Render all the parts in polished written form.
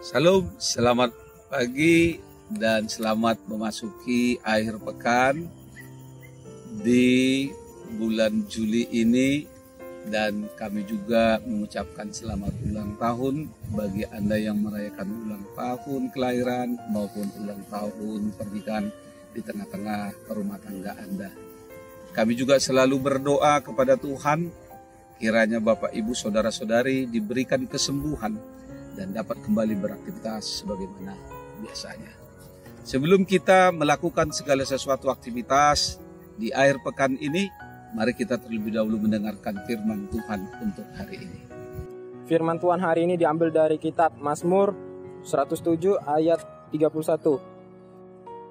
Salam, selamat pagi dan selamat memasuki akhir pekan di bulan Juli ini, dan kami juga mengucapkan selamat ulang tahun bagi Anda yang merayakan ulang tahun kelahiran maupun ulang tahun pernikahan di tengah-tengah rumah tangga Anda. Kami juga selalu berdoa kepada Tuhan, kiranya Bapak, Ibu, Saudara-saudari diberikan kesembuhan dan dapat kembali beraktivitas sebagaimana biasanya. Sebelum kita melakukan segala sesuatu aktivitas di akhir pekan ini, mari kita terlebih dahulu mendengarkan firman Tuhan untuk hari ini. Firman Tuhan hari ini diambil dari kitab Mazmur 107 ayat 31.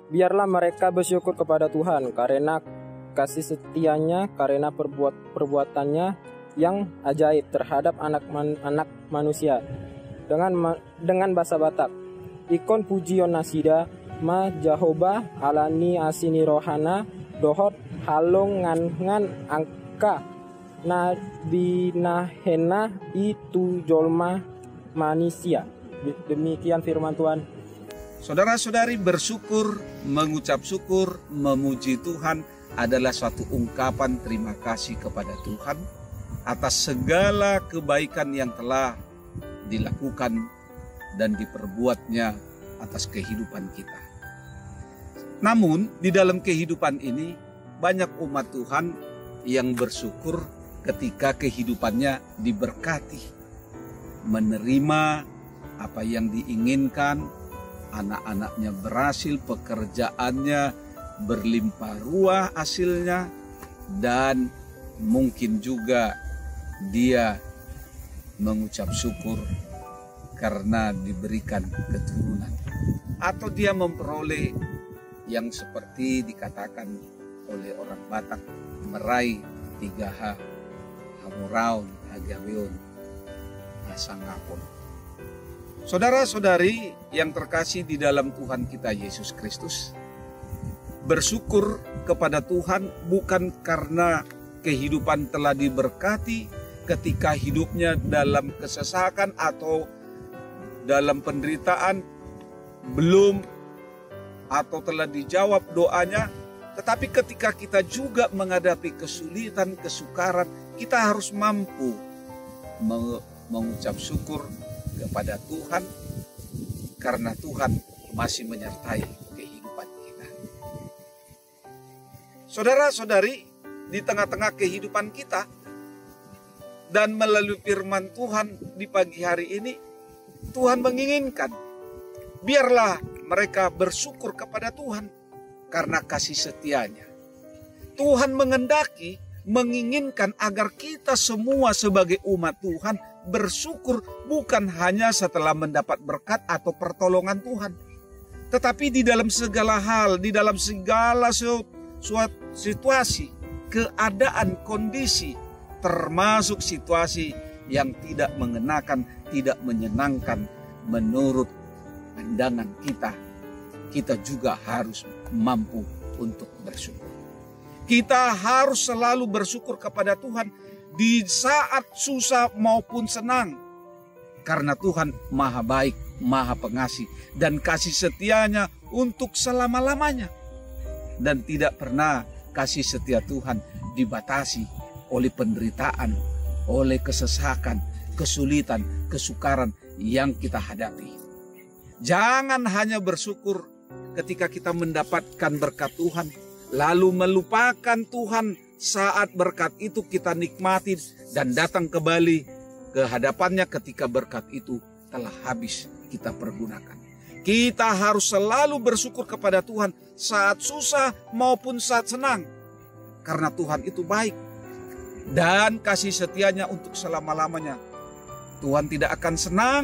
Biarlah mereka bersyukur kepada Tuhan karena kasih setianya, karena perbuatannya yang ajaib terhadap anak manusia. Dengan bahasa Batak, ikon pujion nasida ma Jahoba alani asini rohana dohot halong ngan angka nabinahena itu jolma manusia. Demikian firman Tuhan. Saudara-saudari, bersyukur, mengucap syukur, memuji Tuhan adalah suatu ungkapan terima kasih kepada Tuhan atas segala kebaikan yang telah dilakukan dan diperbuatnya atas kehidupan kita. Namun di dalam kehidupan ini banyak umat Tuhan yang bersyukur ketika kehidupannya diberkati, menerima apa yang diinginkan, anak-anaknya berhasil, pekerjaannya berlimpah ruah hasilnya, dan mungkin juga dia mengucap syukur karena diberikan keturunan, atau dia memperoleh yang seperti dikatakan oleh orang Batak, meraih 3H, Hamuraun, Hagabeon, Asangapon. Saudara-saudari yang terkasih di dalam Tuhan kita Yesus Kristus, bersyukur kepada Tuhan bukan karena kehidupan telah diberkati ketika hidupnya dalam kesesakan atau dalam penderitaan belum atau telah dijawab doanya, tetapi ketika kita juga menghadapi kesulitan, kesukaran, kita harus mampu mengucap syukur kepada Tuhan karena Tuhan masih menyertai kehidupan kita. Saudara-saudari, di tengah-tengah kehidupan kita dan melalui firman Tuhan di pagi hari ini, Tuhan menginginkan biarlah mereka bersyukur kepada Tuhan karena kasih setianya. Tuhan mengendaki, menginginkan agar kita semua sebagai umat Tuhan bersyukur bukan hanya setelah mendapat berkat atau pertolongan Tuhan, tetapi di dalam segala hal, di dalam segala situasi, keadaan, kondisi, termasuk situasi yang tidak mengenakan, tidak menyenangkan menurut pandangan kita, kita juga harus mampu untuk bersyukur. Kita harus selalu bersyukur kepada Tuhan di saat susah maupun senang, karena Tuhan maha baik, maha pengasih, dan kasih setianya untuk selama-lamanya. Dan tidak pernah kasih setia Tuhan dibatasi oleh penderitaan, oleh kesesakan, kesulitan, kesukaran yang kita hadapi. Jangan hanya bersyukur ketika kita mendapatkan berkat Tuhan, lalu melupakan Tuhan saat berkat itu kita nikmati dan datang kembali ke hadapannya ketika berkat itu telah habis kita pergunakan. Kita harus selalu bersyukur kepada Tuhan saat susah maupun saat senang, karena Tuhan itu baik dan kasih setianya untuk selama-lamanya. Tuhan tidak akan senang,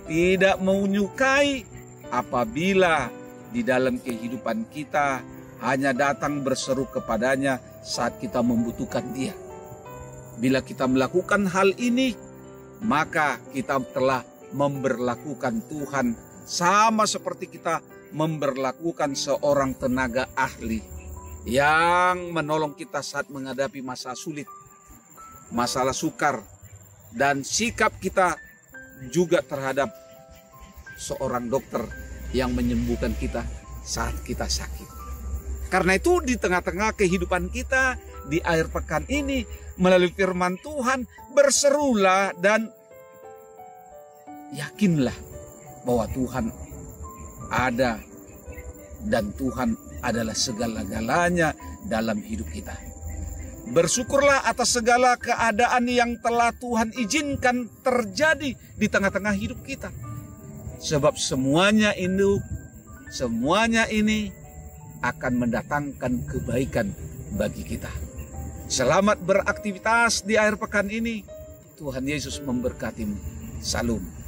tidak menyukai apabila di dalam kehidupan kita hanya datang berseru kepadanya saat kita membutuhkan Dia. Bila kita melakukan hal ini, maka kita telah memberlakukan Tuhan sama seperti kita memberlakukan seorang tenaga ahli yang menolong kita saat menghadapi masa sulit, masalah sukar, dan sikap kita juga terhadap seorang dokter yang menyembuhkan kita saat kita sakit. Karena itu di tengah-tengah kehidupan kita di akhir pekan ini, melalui firman Tuhan, berserulah dan yakinlah bahwa Tuhan ada dan Tuhan adalah segala-galanya dalam hidup kita. Bersyukurlah atas segala keadaan yang telah Tuhan izinkan terjadi di tengah-tengah hidup kita. Sebab semuanya ini akan mendatangkan kebaikan bagi kita. Selamat beraktivitas di akhir pekan ini. Tuhan Yesus memberkatimu. Salam.